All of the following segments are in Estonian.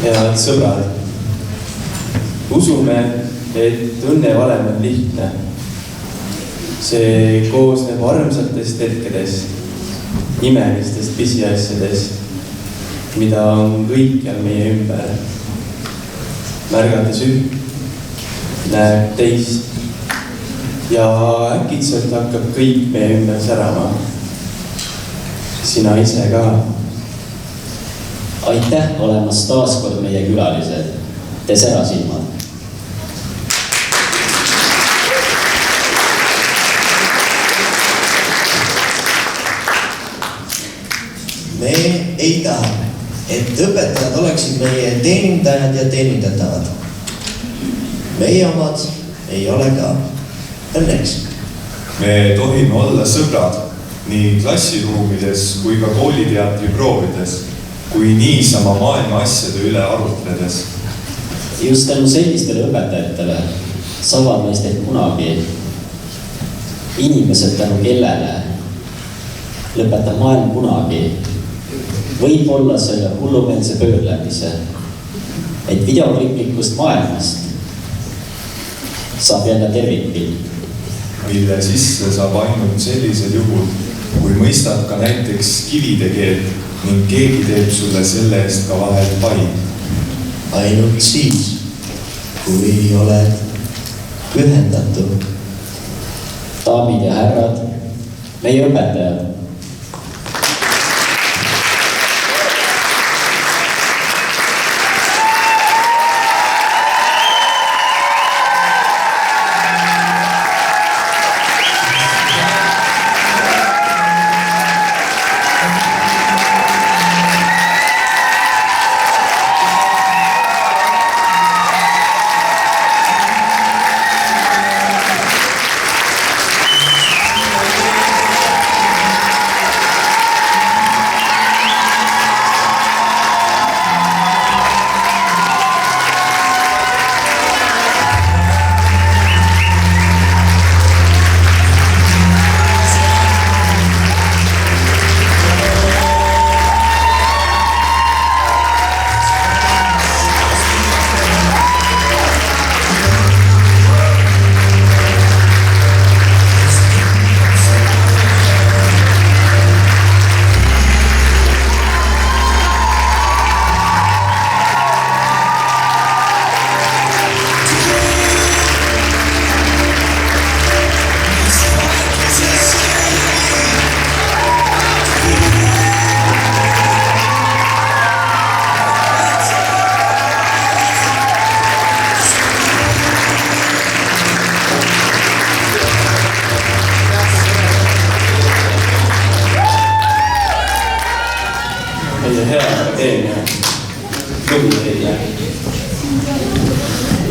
Head sõbrad, usume, et õnnevalem on lihtne. See koosneb armsatest hetkedest, imelistest pisiasjadest, mida on kõikjal meie ümber. Märgates üht, näeb teist ja äkitselt hakkab kõik meie ümber särama. Sina ise ka. Aitäh olemas taaskord meie külalised, te särasilmad. Me ei taha, et õpetajad oleksid meie teenindajad ja teenindatavad. Meie omad ei ole ka. Õnneks. Me tohime olla sõbrad nii klassiruumides kui ka kooliteatri proovides, kui niisama maailma asjade üle arutledes. Just tänu sellistele õpetajatele saavad meist ehk kunagi inimesed tänu kellele lõpetab maailm kunagi. Võib olla selle hullumeelse pöörlemise, et videokliplikust maailmast saab jälle tervikpilt, mille sisse saab ainult sellisel juhul, kui mõistad ka näiteks kivide keelt ning keegi teeb sulle selle eest ka vahel pai. Ainult siis, kui oled pühendatud. Daamid ja härrad, meie õpetajad.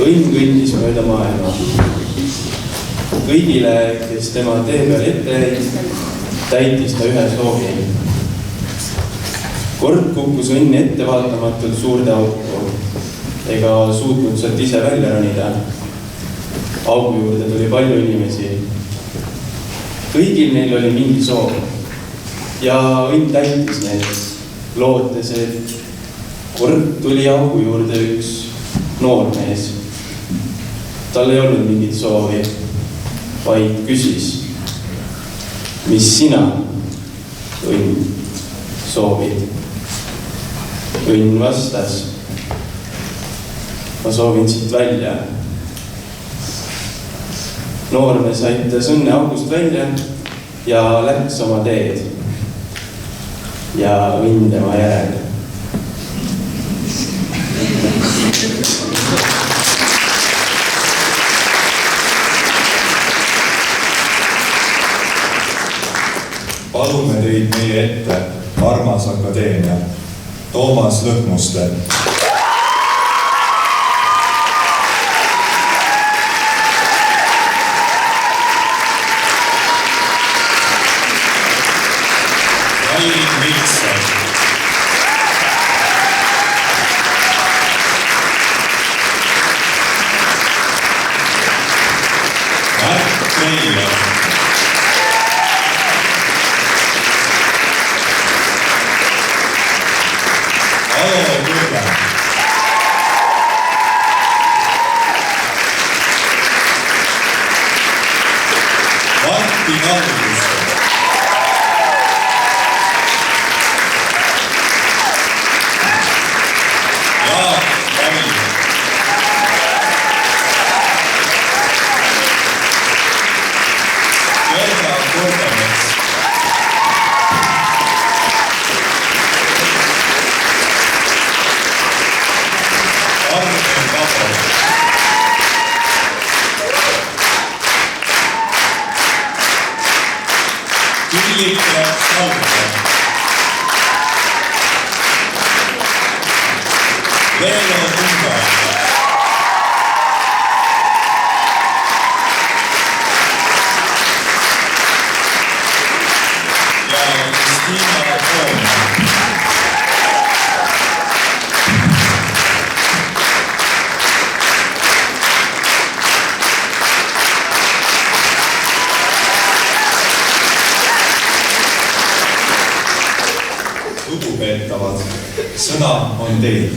Õnn kõndis mööda maailma. Kõigile, kes tema tee peal ette jäid, täitis ta ühe soovi. Kord kukkus õnn ettevaatamatult suurde auku, ega suutnud sealt ise välja ronida. Augu juurde tuli palju inimesi. Kõigil neil oli mingi soov ja õnn täitis need, lootes, et kord tuli augu juurde üks noor mees. Tal ei olnud mingit soovi, vaid küsis, mis sina, õnn, soovid? Õnn vastas, ma soovin siit välja. Noormees aitas õnne august välja ja läks oma teed ja õnn tema järel. Palume teid meie ette, armas akadeemia, Toomas Lõhmuste. Allin Vilson. Märt Meilja. Alo Kõrga. Leelo Tunga. Ja Kristiina Toom. Lugupeetavad, sõna on teil.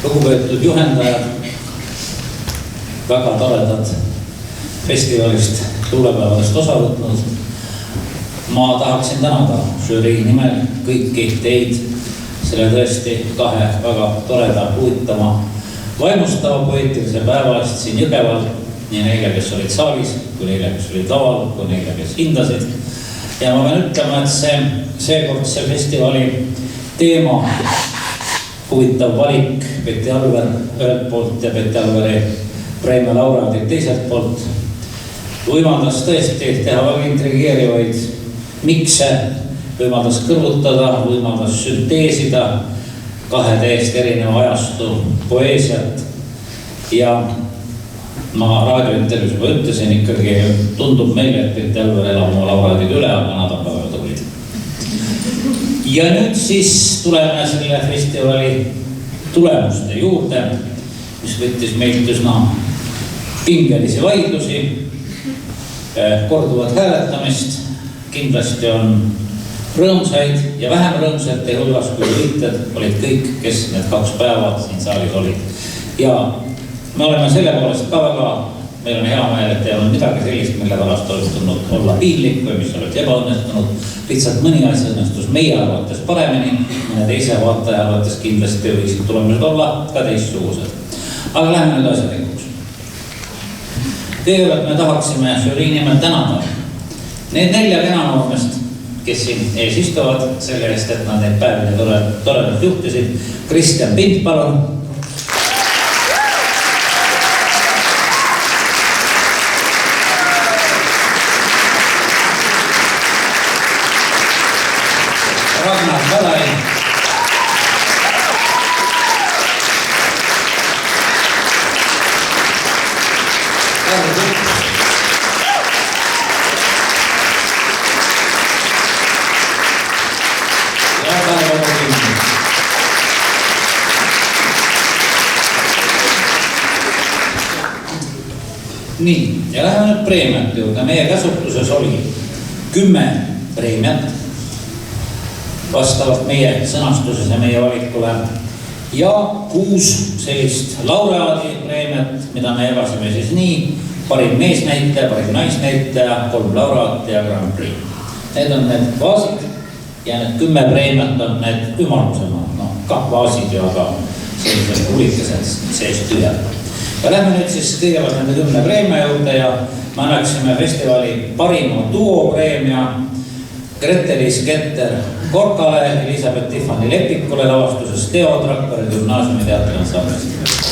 Lugupeetud juhendajad, väga toredad festivalist tuulepäevadest osa võtnud. Ma tahaksin tänada žürii nimel kõiki teid selle tõesti kahe väga toreda, huvitava, vaimustava poeetilise päeva eest siin Jõgeval, nii neile, kes olid saalis, kui neile, kes olid laval, kui neile, kes hindasid. Ja ma pean ütlema, et seekordse festivali teema, huvitav valik Petti Alver ühelt poolt ja Petti Alveri preemia laureaadid teiselt poolt, võimaldas tõesti teha väga intrigeerivaid mikse, võimaldas kõrvutada, võimaldas sünteesida kahe täiesti erineva ajastu poeesiat. Ja ma raadiointervjuus juba ütlesin, ikkagi tundub meile, et Petti Alver elab oma laureaadid üle, aga nad on väga tublid. Ja nüüd siis tuleme selle festivali tulemuste juurde, mis võttis meilt üsna pingelisi vaidlusi, korduvat hääletamist. Kindlasti on rõõmsaid ja vähem rõõmsate hulgas, kui võited olid kõik, kes need 2 päeva siin saalis olid. Ja me oleme selle poolest ka väga, meil on hea meel, et ei olnud midagi sellist, mille pärast oleks tulnud olla piinlik või mis oleks ebaõnnestunud. Lihtsalt mõni asja õnnestus meie arvates paremini, mõne teise vaataja arvates kindlasti võiksid tulemused olla ka teistsugused. Aga läheme nüüd asjadikuks. Kõigepealt me tahaksime žürii nimel tänada need 4 kenanoormest, kes siin ees istuvad selle eest, et nad neid päevini toredalt juhtisid. Kristjan Pint, palun. Ragnar Kadai. Nii, ja läheme nüüd preemiat juurde. Meie käsutuses oli 10 preemiat vastavalt meie sõnastuses ja meie valikule ja 6 sellist laureaadi preemiat, mida me jagasime siis nii: parim meesnäitleja, parim naisnäitleja, 3 laureaati ja Grand Prix. Need on need vaasid ja need 10 preemiat on need ümarlusemad, kah vaasid ja ka sellised hulikesed sees tühjad. Ja lähme nüüd siis kõigepealt nende 10 preemia juurde ja me annaksime festivali parima duo preemia Gretelis Ketter Korkale, Elisabeth Tiffany Lepikule lavastuses Teo Trakkari gümnaasiumi teatriansamblist.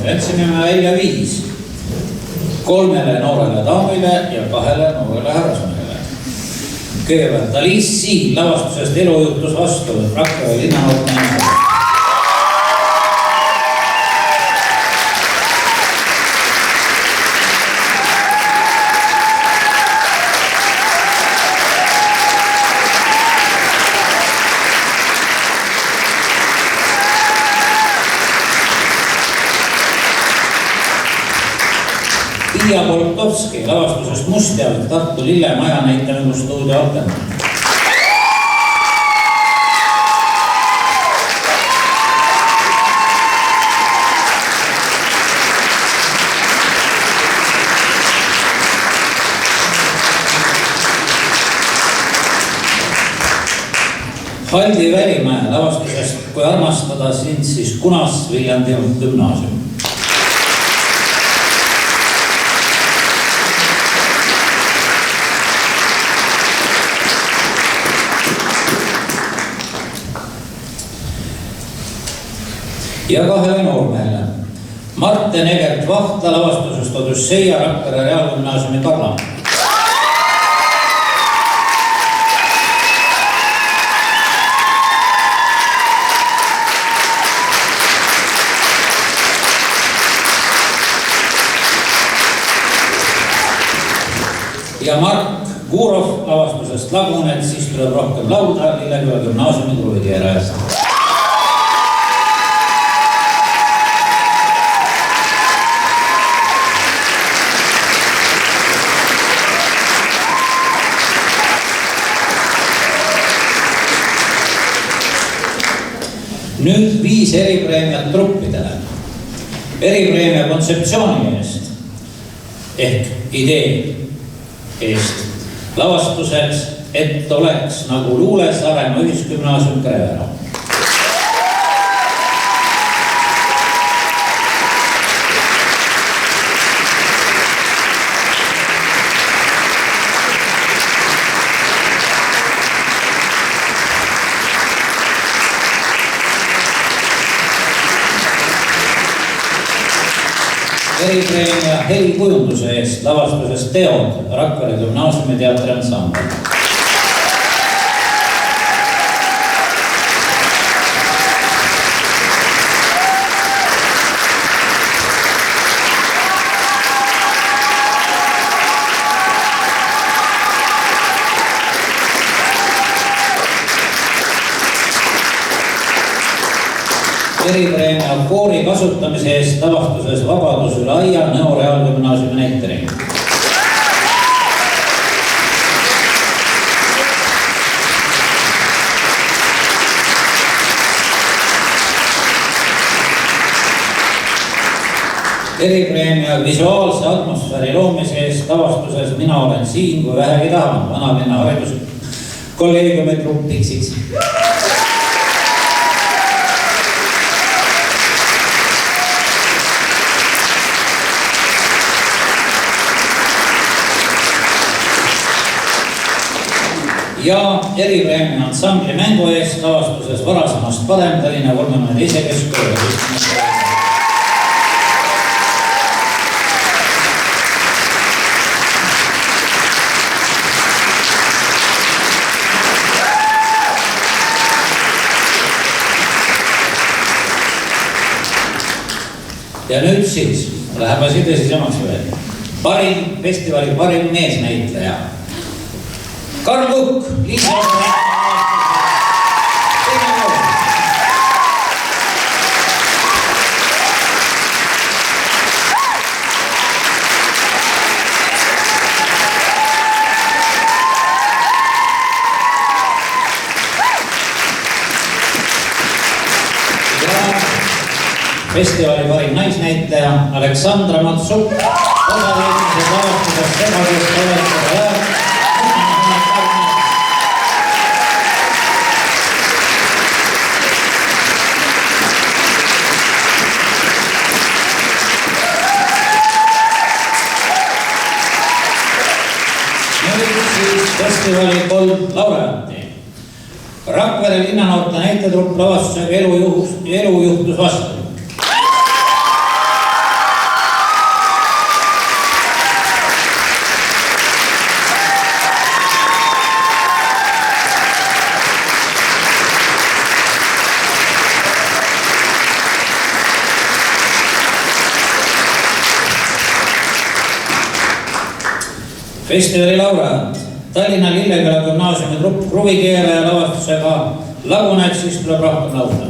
Jätsime me välja 5. 3 noorele daamile ja 2 noorele härrasmehele. Kõigepealt Alice Siil lavastusest Elujutus vastu Rakvere linnanoorte. Pia Poltovski lavastusest Mustjalg Tartu Lillemaja näitamine stuudio Alten. Haldi Välimäe lavastusest Kui armastada sind, siis kunas Viljandi gümnaasium. Ja kahele noormehele. Marten Egert Vahtla lavastusest Odüsseia Rakvere Reaalgümnaasiumi parlament. Ja Mark Gurov lavastusest Laguned, siis tuleb rohkem lauda Lilleküla gümnaasiumi Kruvikeera eest. Nüüd 5 eripreemiat truppidele. Eripreemia kontseptsiooni eest ehk idee eest lavastuseks, et oleks nagu Luule Saaremaa Ühisgümnaasium Krevera. Eripreemia helikujunduse eest lavastusest Teod Rakvere gümnaasiumi teatri ansambel. Eripreemia koori kasutamise eest lavastuses Vabadus üle aia Nõo Reaalgümnaasiumi näitering. Eripreemia visuaalse atmosfääri loomise eest lavastuses Mina olen siin, kui vähegi tahan Vanalinna hariduskolleegiumi trupp Pixiks. Ja eripreemia ansambli mängu eest lavastuses Varasemast parem Tallinna 32. Keskkooli. Ja nüüd siis läheb asi tõsisemaks veel. Festivali parim meesnäitleja. Karl Lukk, Liisa festivali parim naisnäitleja Aleksandra Matsuk, osalemised lavastuses Segadust oletada jääb. Festivali 3 laureaati. Rakvere linnanoorte näitetrupp lavastusega Elu juhtus vastu. Festivali laureaat Tallinna Lilleküla gümnaasiumi trupp Kruvikeera ja lavastusega Laguned, siis tuleb rohkem lauda.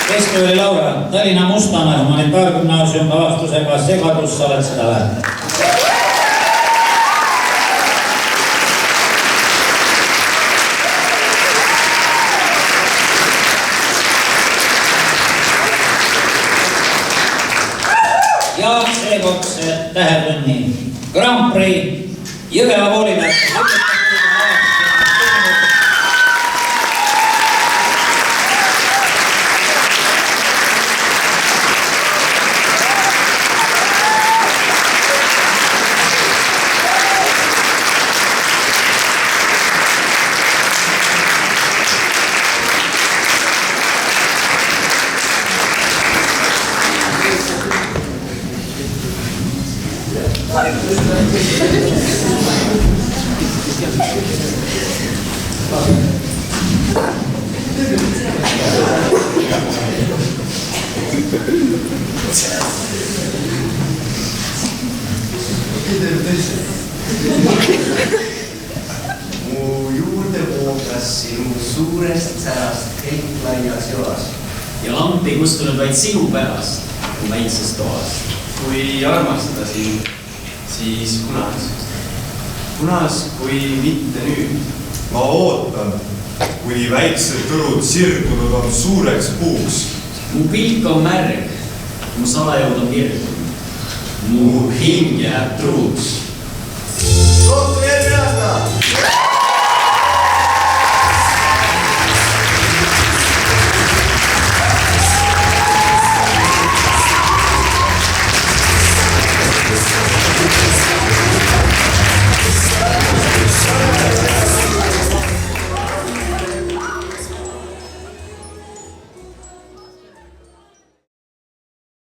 Festivali laureaat Tallinna Mustamäe humanitaargümnaasium lavastusega Segadus, sa oled seda väärt. ja seekordse tähetunni Grand Prix Jõgeva koolile. Mu juurde voogas sinu suurest särast kõik laias joas. Ja lamp ei kustunud vaid sinu pärast, mu väikses toas. Kui armastasin, siis kunas. Kunas, kui mitte nüüd. ma ootan, kuni väiksed kõrud sirgunud on suureks puuks. Mu pilk on märg, mu salajõud on kirgunud. Mu hing jääb truuks. Kohtu järgmine aasta!